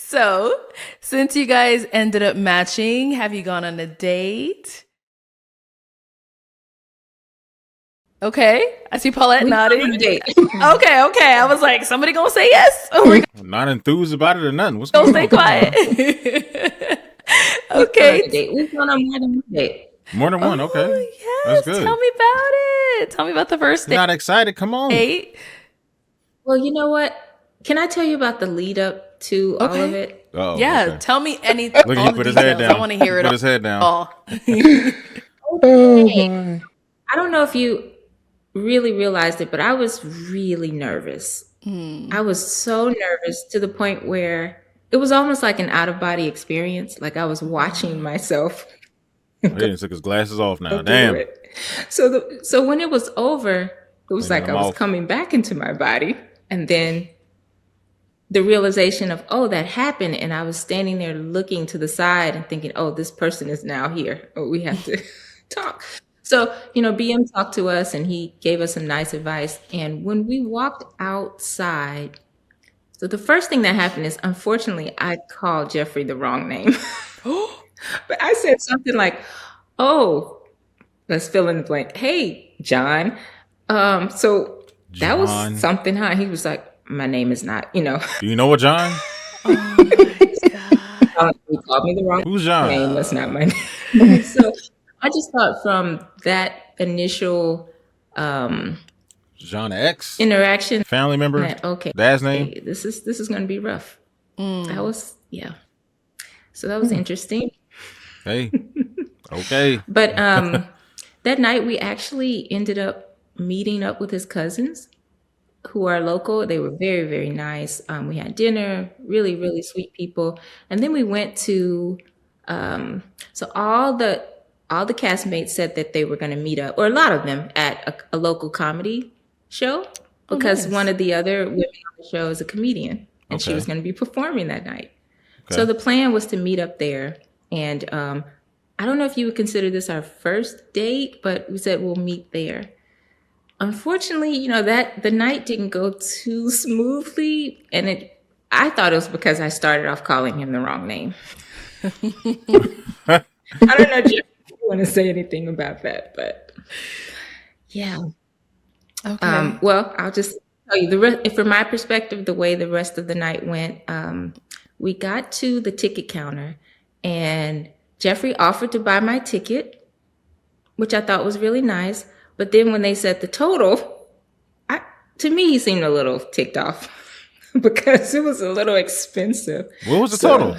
So, since you guys ended up matching, have you gone on a date? Okay, I see Paulette We went on nodding. a date. Okay. I was like, somebody gonna say yes, or we're I'm not enthused about it or nothing. What's gonna going stay on? quiet. We've gone on a Okay. date. We've gone on more than one date. More than one. Okay, Oh that's yes, tell good. me about it. Tell me about the first You're not excited? Come on. date. Well, you know what? Can I tell you about the lead up to all of Okay. it? Oh, Yeah, okay. tell me all Look at the he put his head details. I down. want to hear it Put his head down. all. Oh my. I don't know if you really realized it, but I was really nervous. I was so nervous to the point where it was almost like an out of body experience. Like I was watching myself He didn't took his glasses off now. go through Damn. it. So when it was over, it was Cleaning like I them was off. coming back into my body, and then the realization of, oh, that happened, and I was standing there looking to the side and thinking, oh, this person is now here. Oh, we have to talk. So, BM talked to us and he gave us some nice advice. And when we walked outside, so the first thing that happened is, unfortunately, I called Jeffrey the wrong name. But I said something like, oh, let's fill in the blank. Hey, John. So that was John. something, huh? He was like, my name is not, Do you know what John? he called me the wrong Who's John? name. That's not my name. So I just thought from that initial John X? interaction Family member? that, okay, Dad's name? hey, this is going to be rough. That was, yeah. So that was interesting. Hey. Okay. But that night we actually ended up meeting up with his cousins who are local. They were very, very nice. We had dinner, really, really sweet people. And then we went to, so all the castmates said that they were going to meet up, or a lot of them, at a local comedy show, because nice. one of the other women on the show is a comedian and she Okay. was going to be performing that night. Okay. So the plan was to meet up there. And I don't know if you would consider this our first date, but we said we'll meet there. Unfortunately, that the night didn't go too smoothly, and I thought it was because I started off calling him the wrong name. I don't know, Jeff, if you want to say anything about that, but yeah. Okay. Well, I'll just tell you from my perspective, the way the rest of the night went. We got to the ticket counter, and Jeffrey offered to buy my ticket, which I thought was really nice. But then when they said the total, to me, he seemed a little ticked off because it was a little expensive. What was the So total?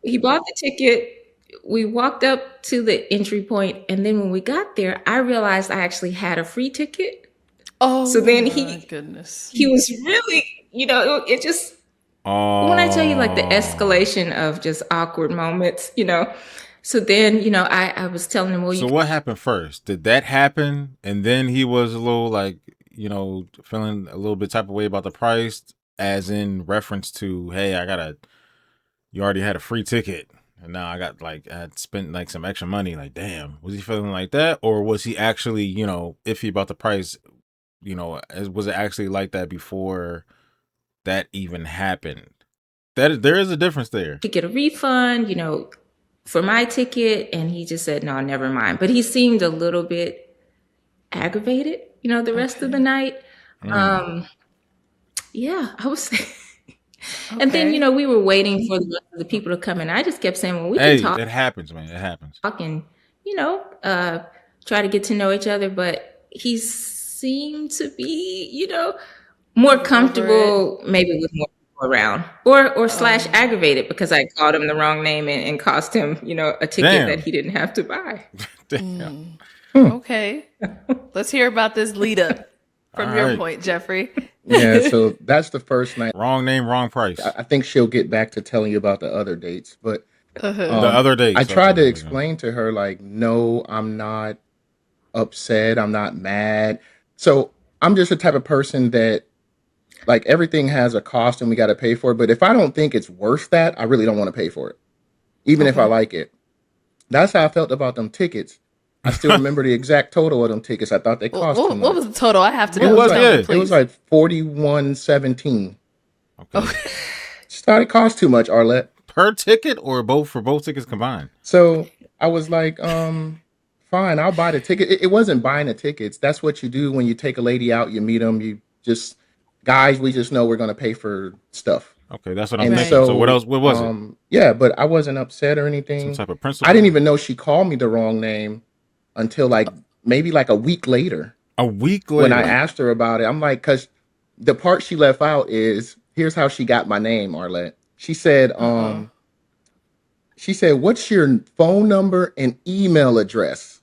he bought the ticket. We walked up to the entry point, and then when we got there, I realized I actually had a free ticket. Oh, So then my goodness. he was really, it just, when I tell you like the escalation of just awkward moments, So then, I was telling him, well, So what happened first? Did that happen? And then he was a little like, feeling a little bit type of way about the price, as in reference to, hey, you already had a free ticket. And now I had spent like some extra money. Like, damn, was he feeling like that? Or was he actually, iffy about the price? Was it actually like that before that even happened? There is a difference there. to get a refund, for my ticket. And he just said, no, never mind. But he seemed a little bit aggravated, the rest of the night. Yeah, I was. And then, Okay. we were waiting for the rest of the people to come in. I just kept saying, well, we Hey, can talk it happens, man. It happens. and, try to get to know each other. But he seemed to be, more comfortable, maybe with more people around, or slash aggravated because I called him the wrong name and cost him, a ticket Damn. that he didn't have to buy. Damn. Okay. Let's hear about this lead up from All your right. point, Jeffrey. Yeah, so that's the first night. Wrong name, wrong price. I think she'll get back to telling you about the other dates, but The other dates. I tried to Okay. explain to her, like, no, I'm not upset. I'm not mad. So I'm just the type of person that, like, everything has a cost and we got to pay for it. But if I don't think it's worth that, I really don't want to pay for it, even if I like it. That's how I felt about them tickets. I still remember the exact total of them tickets. I thought they cost too What much. was the total? I have to What know. was Tell it? me, It was please. like $41.17. Okay. Just thought it cost too much, Arlette. Per ticket or both for both tickets combined? So I was like, fine, I'll buy the ticket. It wasn't buying the tickets. That's what you do when you take a lady out. You meet them. You just guys. We just know we're gonna pay for stuff. Okay, that's what I'm And Right. thinking. So what so, else? What was it? yeah, but I wasn't upset or Some anything. type of I didn't principle? even know she called me the wrong name until like maybe like a week later A week when I later. asked her about it. I'm like, because the part she left out is here's how she got my name, Arlette. Uh-oh. She said, "What's your phone number and email address?"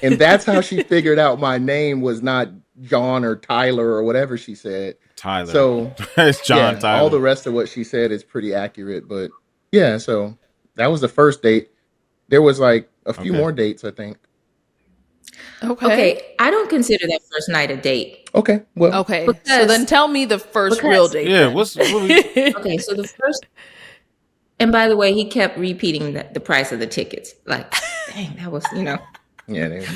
And that's how she figured out my name was not John or Tyler or whatever she said. Tyler. So It's John yeah, all Tyler. the rest of what she said is pretty accurate. But yeah, so that was the first date. There was like a few Okay. more dates, I think. Okay. Okay, I don't consider that first night a date Okay, well, Okay. So because then tell me the first real because date Yeah. then. What we? okay, so the first, and by the way, he kept repeating the price of the tickets. Like, dang, that was yeah, they,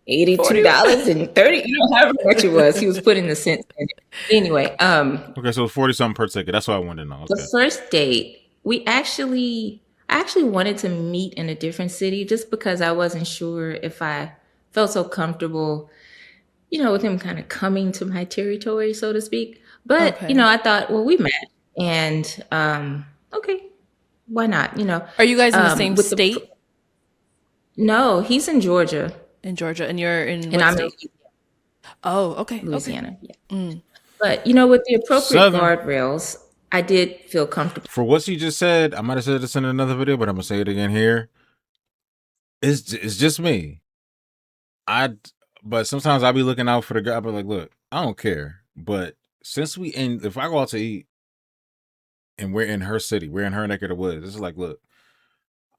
$82.30, however much it was. He was putting the cents in it. Anyway, Okay, so 40 something per ticket. That's what I wanted to know. the Okay. first date, I actually wanted to meet in a different city just because I wasn't sure if I felt so comfortable, with him kind of coming to my territory, so to speak. But, Okay. I thought, well, we met and, okay, why not? Are you guys in the same with state no, he's in Georgia in Georgia and you're in and what I'm in state? Oh, okay. Louisiana. Yeah. Mm. But, with the appropriate Southern. guardrails, I did feel comfortable. For what you just said, I might have said this in another video, but I'm gonna say it again here. It's just me. But sometimes I'll be looking out for the guy. But like, look, I don't care. But since if I go out to eat and we're in her city, we're in her neck of the woods. It's like, look,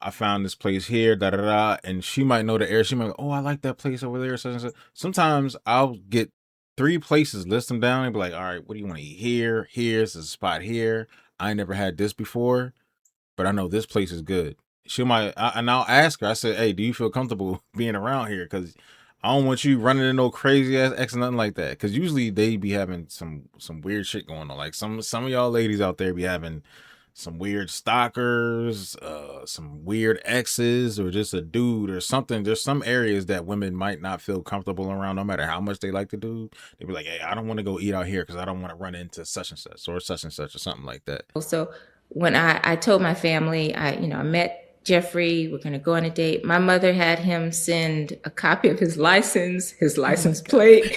I found this place here, da da da, and she might know the area. She might go, oh, I like that place over there. Such and such. Sometimes I'll get 3 places, list them down, and be like, all right, what do you want to eat here? Here's a spot here. I never had this before, but I know this place is good. And I'll ask her. I said, hey, do you feel comfortable being around here? Because I don't want you running into no crazy ass ex or nothing like that. Because usually they be having some weird shit going on. Like some of y'all ladies out there be having some weird stalkers, some weird exes, or just a dude or something. There's some areas that women might not feel comfortable around, no matter how much they like the dude. They be like, hey, I don't want to go eat out here because I don't want to run into such and such or something like that. So when I told my family, I met Jeffrey, we're going to go on a date. My mother had him send a copy of his license plate.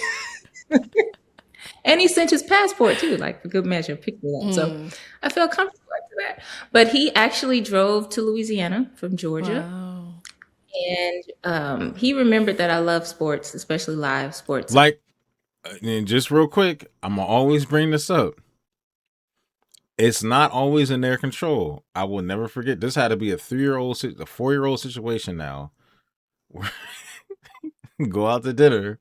And he sent his passport too, like for good measure, picked me up. So I felt comfortable after that. But he actually drove to Louisiana from Georgia. Wow. And he remembered that I love sports, especially live sports. Like, and just real quick, I'm gonna always bring this up. It's not always in their control. I will never forget. This had to be a 4-year-old situation now. Go out to dinner.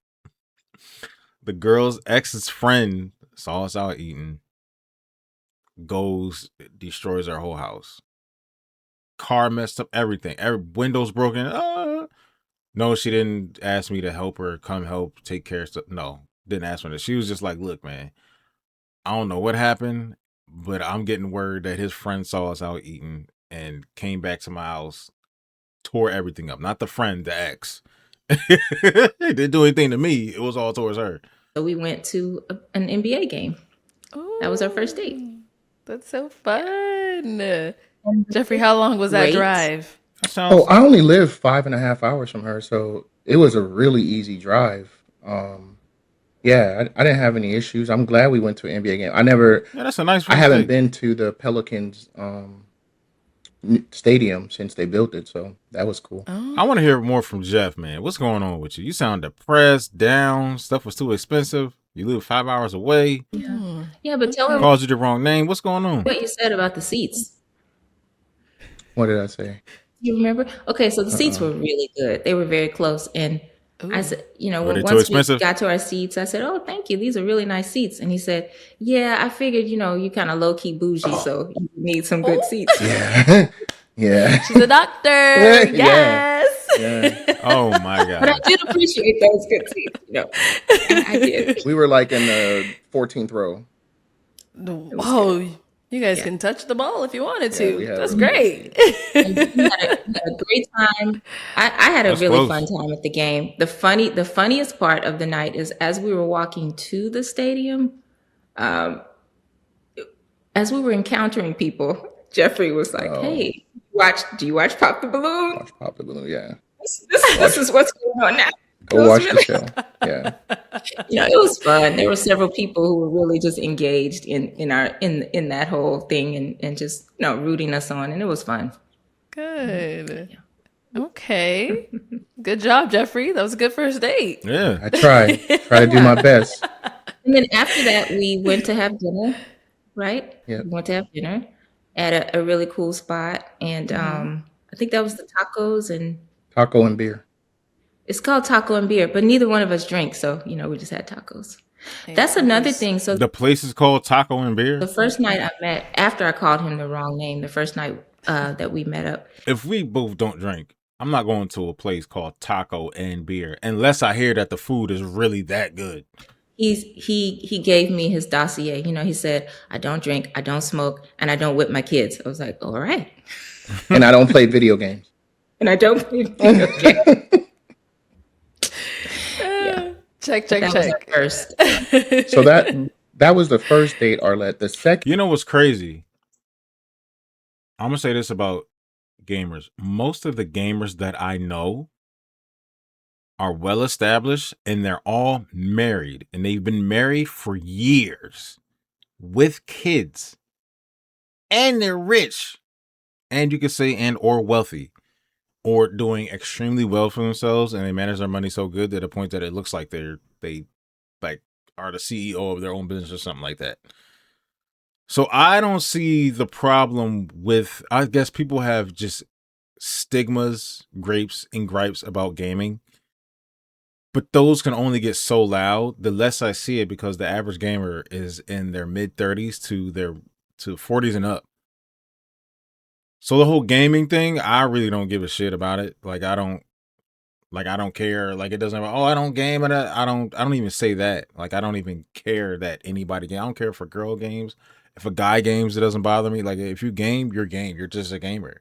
The girl's ex's friend saw us out eating. Goes, destroys our whole house. Car messed up, everything. Every window's broken. No, she didn't ask me to help her, come help, take care of stuff. No, didn't ask me that. She was just like, look, man, I don't know what happened, but I'm getting word that his friend saw us out eating and came back to my house, tore everything up. Not the friend, the ex. It didn't do anything to me. It was all towards her. So we went to an NBA game. That was our first date. That's so fun. Jeffrey, how long was that Great. drive? That sounds. I only live 5.5 hours from her, so it was a really easy drive. Yeah, I didn't have any issues. I'm glad we went to an NBA game. Yeah, that's a nice. I haven't date. been to the Pelicans stadium since they built it, so that was cool. I want to hear more from Jeff, man. What's going on with you? You sound depressed, down. Stuff was too expensive. You live 5 hours away. Yeah, but tell him Called you the wrong name. What's going on? what you said about the seats. What did I say? You remember? Okay, so the seats were really good. They were very close. And I said, Were they too once we expensive? got to our seats, I said, oh, thank you. These are really nice seats. And he said, yeah, I figured, you kind of low key bougie, so you need some good seats. Yeah, yeah, She's a doctor. Yeah. Yes. yeah. Oh my But I god. did appreciate those good seats. I did. We were like in the 14th row. Oh, You guys Yeah. can touch the ball if you wanted Yeah, we to. had That's a great. And we had a great time. I had a That's really close. fun time at the game. The funniest part of the night is as we were walking to the stadium, as we were encountering people, Jeffrey was like, Oh, "Hey, do you watch Pop the Balloon? watch Pop the Balloon. Yeah, This watch. is what's going on now." It Go was watch the really, show. Yeah, it was fun. There were several people who were really just engaged in that whole thing and just rooting us on, and it was fun. Good. Okay. Good job, Jeffrey. That was a good first date. Yeah. I try to do my best. And then after that, we went to have dinner, right? Yeah, We went to have dinner at a really cool spot. And I think that was the tacos, and taco and beer. it's called Taco and Beer, but neither one of us drink. So, we just had tacos. That's another thing. So The place is called Taco and the Beer. first night I met, after I called him the wrong name, the first night that we met up, If we both don't drink, I'm not going to a place called Taco and Beer unless I hear that the food is really that good. he gave me his dossier. He said, I don't drink, I don't smoke, and I don't whip my kids. I was like, all right. And I don't play video games. And I don't play video games. Yeah. Check. That was our first. So that was the first date, Arlette. The second, You know what's crazy? I'm going to say this about gamers. Most of the gamers that I know are well established and they're all married and they've been married for years with kids and they're rich and you could say and or wealthy or doing extremely well for themselves and they manage their money so good to the point that it looks like they like are the CEO of their own business or something like that. So I don't see the problem with, I guess people have just stigmas, grapes and gripes about gaming. But those can only get so loud the less I see it because the average gamer is in their mid 30s to 40s and up. So the whole gaming thing, I really don't give a shit about it. I don't care. Like it doesn't. Oh, I don't game and I don't even say that. Like I don't even care that anybody game. I don't care for girl games. If a guy games, it doesn't bother me. Like if you game, you're game. You're just a gamer.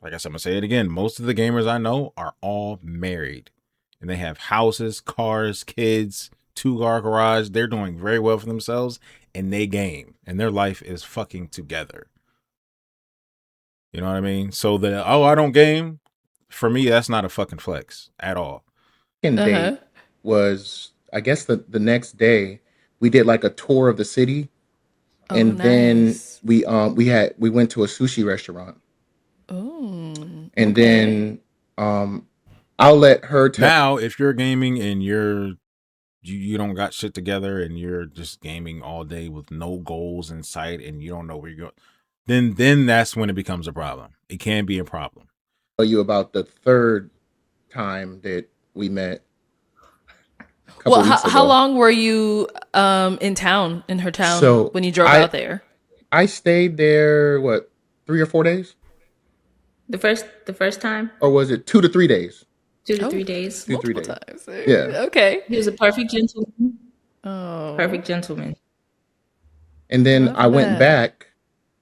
Like I said, I'm gonna say it again. Most of the gamers I know are all married. And they have houses, cars, kids, 2-car garage. They're doing very well for themselves and they game and their life is fucking together. You know what I mean? So I don't game. For me, that's not a fucking flex at all. date was, I guess the next day we did like a tour of the city, and then nice. we went to a sushi restaurant, Oh. and then I'll let her tell. Now, if you're gaming and you don't got shit together and you're just gaming all day with no goals in sight and you don't know where you're going, then that's when it becomes a problem. It can be a problem. Tell you about the third time that we met. Well, how long were you in her town So when you drove out there? I stayed there 3 or 4 days, The first time, or was it 2 to 3 days? 2 to 3 days. 2 to 3 Multiple days. times. Yeah. Okay. He was a perfect gentleman. Oh. Perfect gentleman. And then Love I went that. back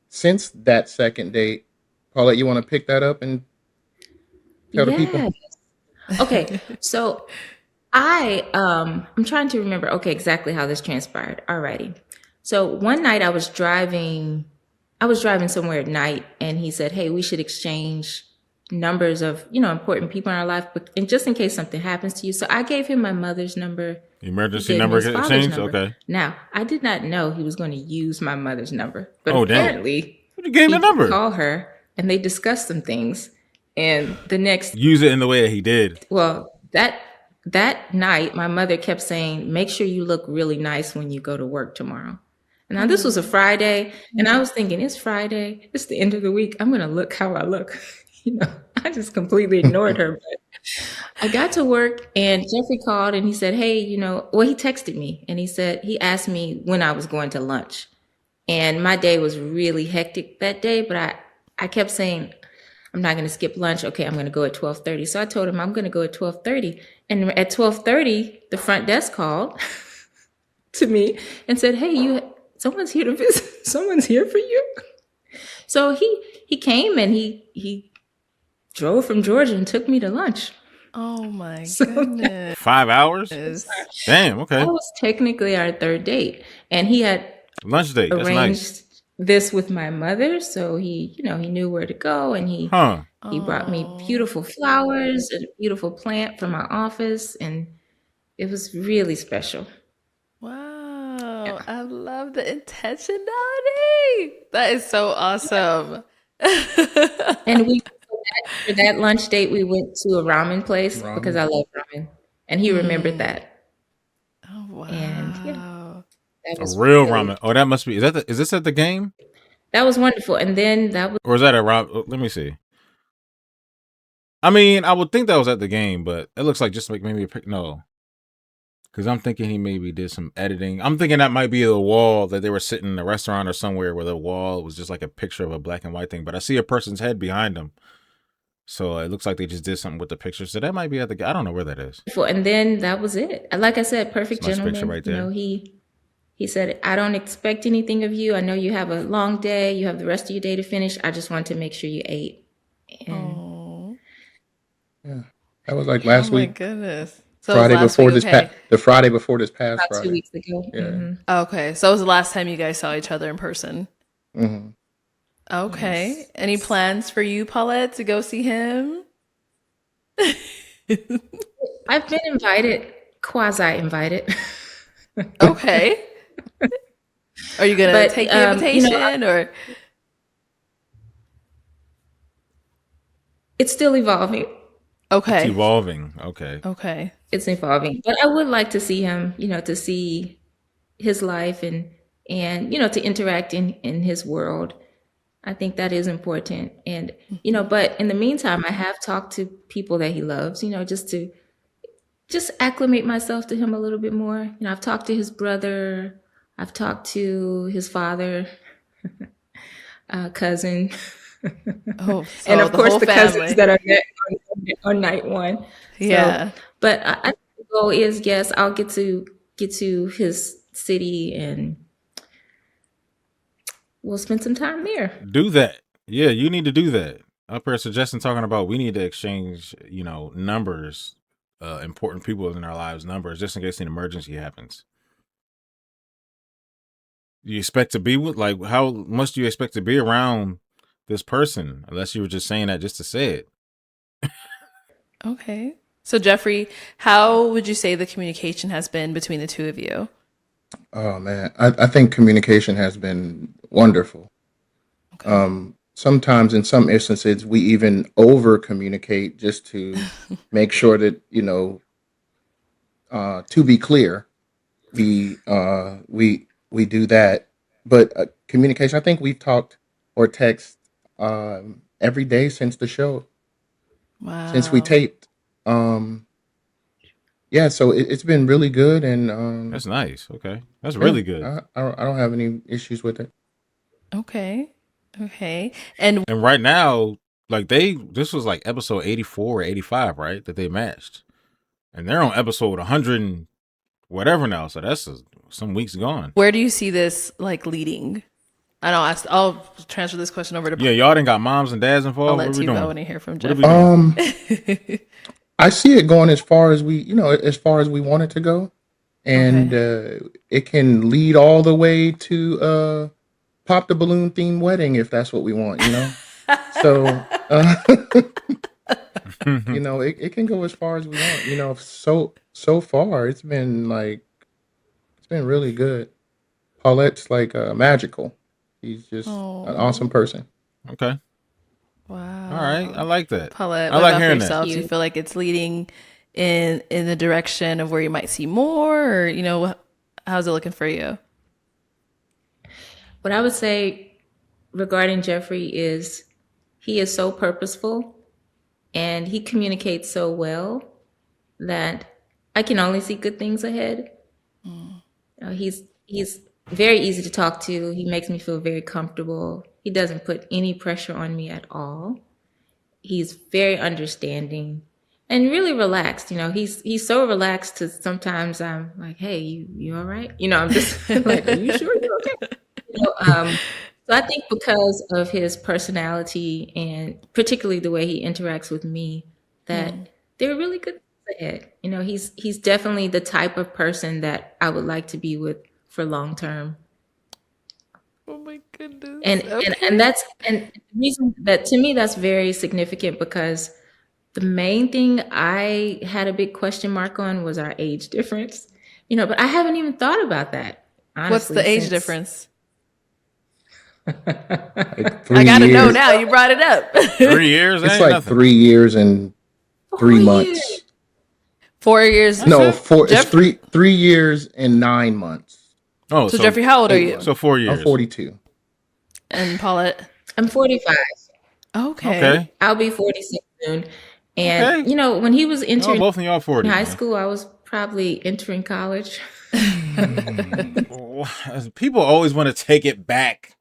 since that second date. Paulette, you want to pick that up and tell the people? Yes. Okay, so I'm trying to remember exactly how this transpired. Alrighty. So one night I was driving somewhere at night and he said, "Hey, we should exchange numbers of, important people in our life, but and just in case something happens to you." So I gave him my mother's number. Emergency He gave me number his father's exchange? number. Okay. Now, I did not know he was going to use my mother's number, but Oh, damn. apparently You gave him he the number. call her and they discussed some things. And the next Use it in the way that he did. Well, that night, my mother kept saying, "Make sure you look really nice when you go to work tomorrow." And now this was a Friday, and I was thinking, it's Friday, it's the end of the week. I'm gonna look how I look. I just completely ignored her. But I got to work, and Jeffrey called, and he said, "Hey, he texted me, and he asked me when I was going to lunch, and my day was really hectic that day, but I kept saying, I'm not going to skip lunch. Okay, I'm going to go at 12:30. So I told him I'm going to go at 12:30. And at 12:30, the front desk called to me and said, "Hey, someone's here to visit. Someone's here for you. So he came and he drove from Georgia and took me to lunch. Oh my So goodness. 5 hours? Damn. Okay. that was technically our third date, and he had Lunch date. That's nice. arranged this with my mother, so he knew where to go, and he brought me beautiful flowers and a beautiful plant from my office, and it was really special. Wow. I love the intentionality. That is so awesome. And for that lunch date, we went to a ramen place because I love ramen, and he remembered that. Oh wow. And that A was real really- ramen. Oh, that must be. Is this at the game? That was wonderful. And then that was Or is that a ramen? Let me see. I mean, I would think that was at the game, but it looks like just like maybe a pic. No. Because I'm thinking he maybe did some editing. I'm thinking that might be the wall that they were sitting in a restaurant or somewhere where the wall was just like a picture of a black and white thing. But I see a person's head behind them. So it looks like they just did something with the picture. So that might be at the. I don't know where that is. wonderful. And then that was it. Like I said, perfect Nice picture gentleman. right there. He said, I don't expect anything of you. I know you have a long day. You have the rest of your day to finish. I just want to make sure you ate. And Oh, Yeah, that was like last my week, goodness. So it was Friday last before week, this okay. the Friday before this past about 2 Friday. weeks ago. Yeah. Mhm. Okay. So it was the last time you guys saw each other in person. hmm Okay. Yes. Any plans for you, Paulette, to go see him? I've been invited, quasi-invited. Okay. Are you gonna But, take the invitation or? It's still evolving. It's Okay. evolving. Okay. Okay. It's evolving. But I would like to see him, to see his life and to interact in his world. I think that is important. And, but in the meantime, I have talked to people that he loves, just acclimate myself to him a little bit more. I've talked to his brother. I've talked to his father, cousin, Oh, and so of the course whole the family. cousins that are met on night one. Yeah. But I think the goal is, yes, I'll get to his city and we'll spend some time there. Do that. Yeah, you need to do that. Up here suggesting talking about we need to exchange, numbers, important people in our lives, numbers, just in case an emergency happens. You expect to be with how much do you expect to be around this person? Unless you were just saying that just to say it. Okay. So Jeffrey, how would you say the communication has been between the two of you? Oh man, I think communication has been wonderful. Okay. Sometimes in some instances we even over communicate just to make sure that to be clear, we do that. But communication, I think we've talked or text every day since the show, since we Wow. taped. Yeah, so it's been really good, and That's nice. Okay. That's yeah, really good. I don't have any issues with it. Okay. Okay. And And right now, this was like episode 84 or 85, right? That they matched. And they're on episode 100 and whatever now. So that's some weeks gone. where do you see this leading? I'll transfer this question over to Yeah, y'all done got moms and dads involved. Paulette What are we too. I doing? want to hear from What are we Jeffrey. doing? I see it going as far as as far as we want it to go, and Okay. it can lead all the way to pop the balloon themed wedding if that's what we want. So it can go as far as we want. So far it's been really good. Paulette's magical. He's just an awesome Oh, person. Okay. All right. I wow. like that. Paulette, I what like about for hearing that. yourself? Do you Cute. feel like it's leading in the direction of where you might see more, or how's it looking for you? What I would say regarding Jeffrey is he is so purposeful and he communicates so well that I can only see good things ahead. Mm. He's very easy to talk to. He makes me feel very comfortable. He doesn't put any pressure on me at all. He's very understanding. and really relaxed. He's so relaxed to sometimes I'm like, hey, you all right? I'm just like, are you sure you're okay? So I think because of his personality and particularly the way he interacts with me, that there are really good things ahead. He's definitely the type of person that I would like to be with for long term. Oh my goodness. And Okay. the reason that to me that's very significant because the main thing I had a big question mark on was our age difference. But I haven't even thought about that, What's honestly, the age since difference? Like I 3 gotta know years. now. You brought it up. 3 years It's ain't like nothing. 3 years and 3 4 years. months. 4 years. That's No, it. it's Jeff. 3 years and 9 months. Oh, So Jeffrey, how old are 8 you? months. so 4 I'm years. 42. And Paulette. I'm 45. Okay. Okay. I'll be 46 soon. And Okay. when he was Oh, entering both of y'all 40, high man. school, I was probably entering college. People always want to take it back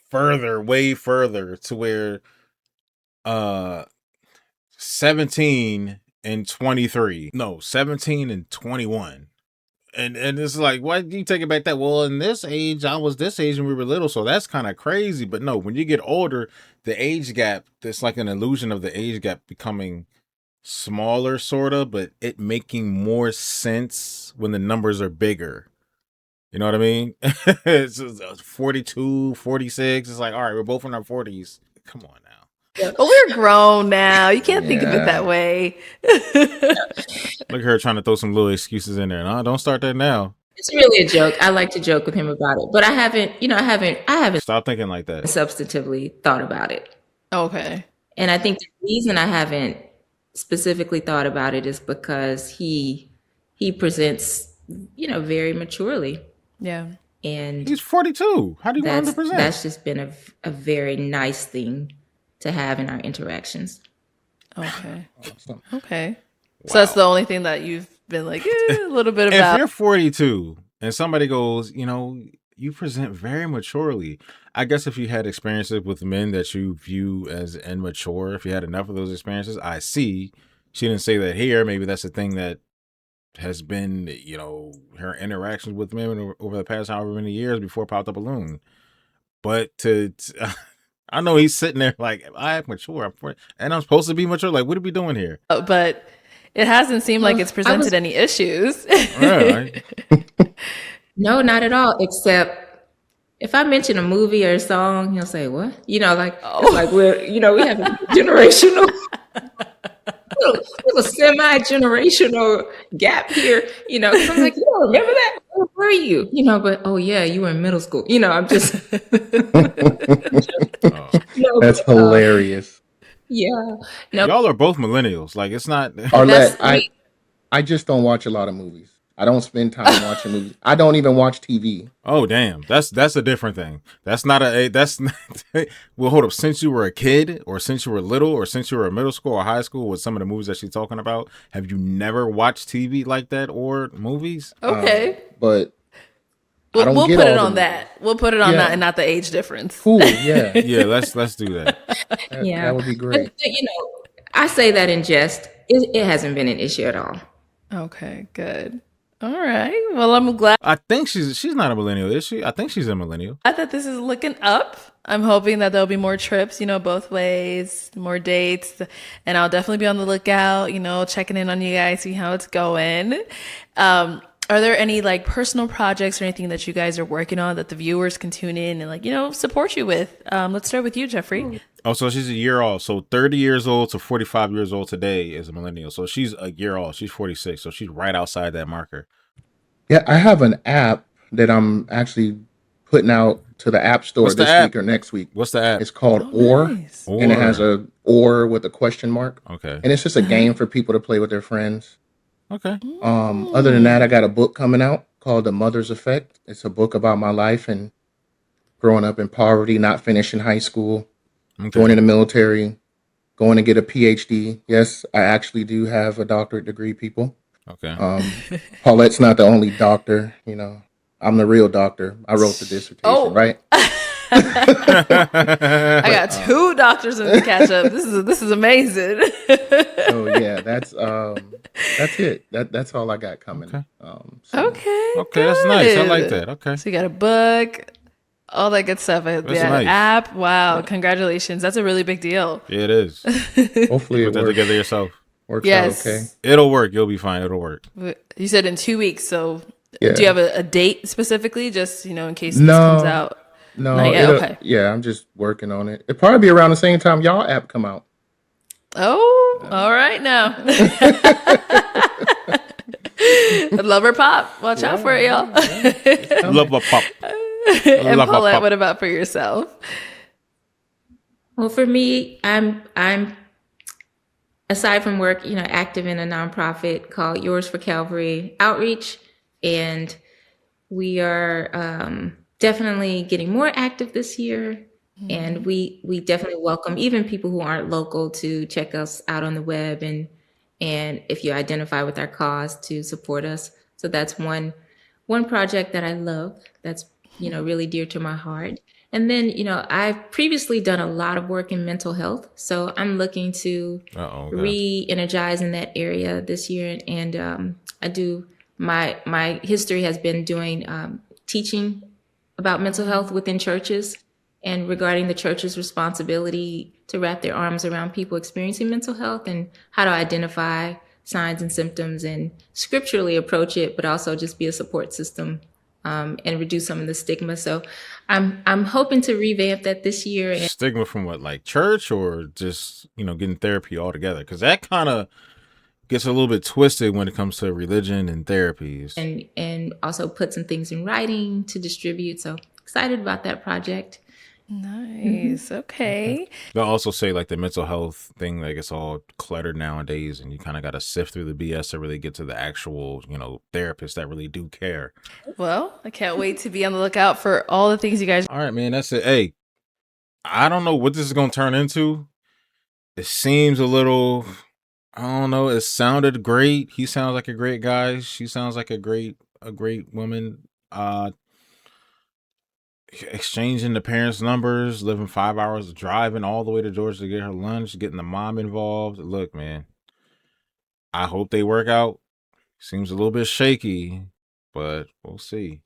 further, way further, to where 17 and 23. No, 17 and 21. And it's like, why do you take it back that? Well, in this age, I was this age when we were little, so that's kind of crazy. But no, when you get older, the age gap, it's like an illusion of the age gap becoming smaller, sort of, but it making more sense when the numbers are bigger. You know what I mean? It's 42, 46. It's like, all right, we're both in our 40s. Come on now. But we're grown now. You can't think of it that Yeah. way. Look at her trying to throw some little excuses in there. No, don't start that now. It's really a joke. I like to joke with him about it, but I haven't Stop thinking like that. substantively thought about it. Okay. And I think the reason I haven't specifically thought about it is because he presents, very maturely. Yeah. And He's 42. How do you want him to present? that's just been a very nice thing to have in our interactions. Okay. Awesome. Okay. So that's the only thing that you've been like a little bit If about. you're 42 and somebody goes, you present very maturely. I guess if you had experiences with men that you view as immature, if you had enough of those experiences, I see. She didn't say that here. Maybe that's the thing that has been, her interactions with men over the past however many years before it popped up balloon. But I know he's sitting there like, I am mature. I'm 40, and I'm supposed to be mature. Like, what are we doing here? But it hasn't seemed like it's presented any issues. Right. No, not at all. Except if I mention a movie or a song, he'll say, "What?" It's like we're, we have a generational, little semi-generational gap here. 'Cause I'm like, you don't remember that? Where were you? But oh yeah, you were in middle school. I'm just, That's hilarious. yeah. No, Y'all are both millennials. Like, it's not. Arlette, that's I just don't watch a lot of movies. I don't spend time watching movies. I don't even watch TV. Oh damn, that's a different thing. That's not that's not, well, hold up. Since you were a kid, or since you were little, or since you were in middle school or high school, with some of the movies that she's talking about, have you never watched TV like that or movies? Okay. But I don't We'll get put all it the on movies. that. We'll put it on Yeah. that and not the age difference. Cool, yeah. Yeah, let's do that. yeah. That would be great. But, I say that in jest. It hasn't been an issue at all. Okay, good. All right. Well, I'm glad I think she's not a millennial, is she? I think she's a millennial. that this is looking up. I'm hoping that there'll be more trips, both ways, more dates, and I'll definitely be on the lookout, checking in on you guys, see how it's going. Are there any like personal projects or anything that you guys are working on that the viewers can tune in and support you with? Let's start with you, Jeffrey. Oh, so she's a year off. So 30 years old to 45 years old today is a millennial. So she's a year off. She's 46. So she's right outside that marker. Yeah, I have an app that I'm actually putting out to the App Store What's the this app? week or next week. What's the app? It's called Or, Nice. and it has a or with a question mark. Okay. And it's just a game for people to play with their friends. Okay. Other than that, I got a book coming out called The Mother's Effect. It's a book about my life and growing up in poverty, not finishing high school, joining the military, going to get a PhD. Yes, I actually do have a doctorate degree, people. Okay. Paulette's not the only doctor, I'm the real doctor. I wrote the dissertation, right? I But got two doctors in this catch up. This is amazing. so yeah, that's it. That's all I got coming. Okay. So Okay, Okay, that's nice. I like good. that. Okay. So you got a book, all that good stuff. That's Yeah, nice. app. Wow, yeah, congratulations. That's a really big deal. Yeah, it is. hopefully You it put that together yourself. works out okay. Yes. It'll work. You'll be fine. It'll work. You said in 2 weeks. So do you Yeah. have a date specifically, just in case this comes No, out? no, Not yet. Okay. yeah, I'm just working on it. It'll probably be around the same time y'all app come out. Oh, all right now. Lover pop. Watch out for it, y'all. It's coming. Love a pop. And Love a Paulette, pop. what about for yourself? Well, for me, I'm aside from work, active in a nonprofit called Yours for Calvary Outreach, and we are definitely getting more active this year. And we definitely welcome even people who aren't local to check us out on the web, and if you identify with our cause, to support us. So that's one project that I love. That's really dear to my heart. And then I've previously done a lot of work in mental health, so I'm looking to Uh-oh. Okay. re-energize in that area this year. And I do my history has been doing teaching about mental health within churches, and regarding the church's responsibility to wrap their arms around people experiencing mental health, and how to identify signs and symptoms and scripturally approach it, but also just be a support system, and reduce some of the stigma. So I'm hoping to revamp that this year. And Stigma from what, like church, or just, getting therapy altogether? Because that kind of gets a little bit twisted when it comes to religion and therapies. and also put some things in writing to distribute. So excited about that project. Nice. Okay. They'll also say like the mental health thing, like it's all cluttered nowadays, and you kind of got to sift through the BS to really get to the actual, therapists that really do care. Well, I can't wait to be on the lookout for all the things you guys. All right, man, that's it. Hey, I don't know what this is going to turn into. It seems a little, I don't know. It sounded great. He sounds like a great guy. She sounds like a great woman. Exchanging the parents' numbers, living 5 hours, driving all the way to Georgia to get her lunch, getting the mom involved. Look, man, I hope they work out. Seems a little bit shaky, but we'll see.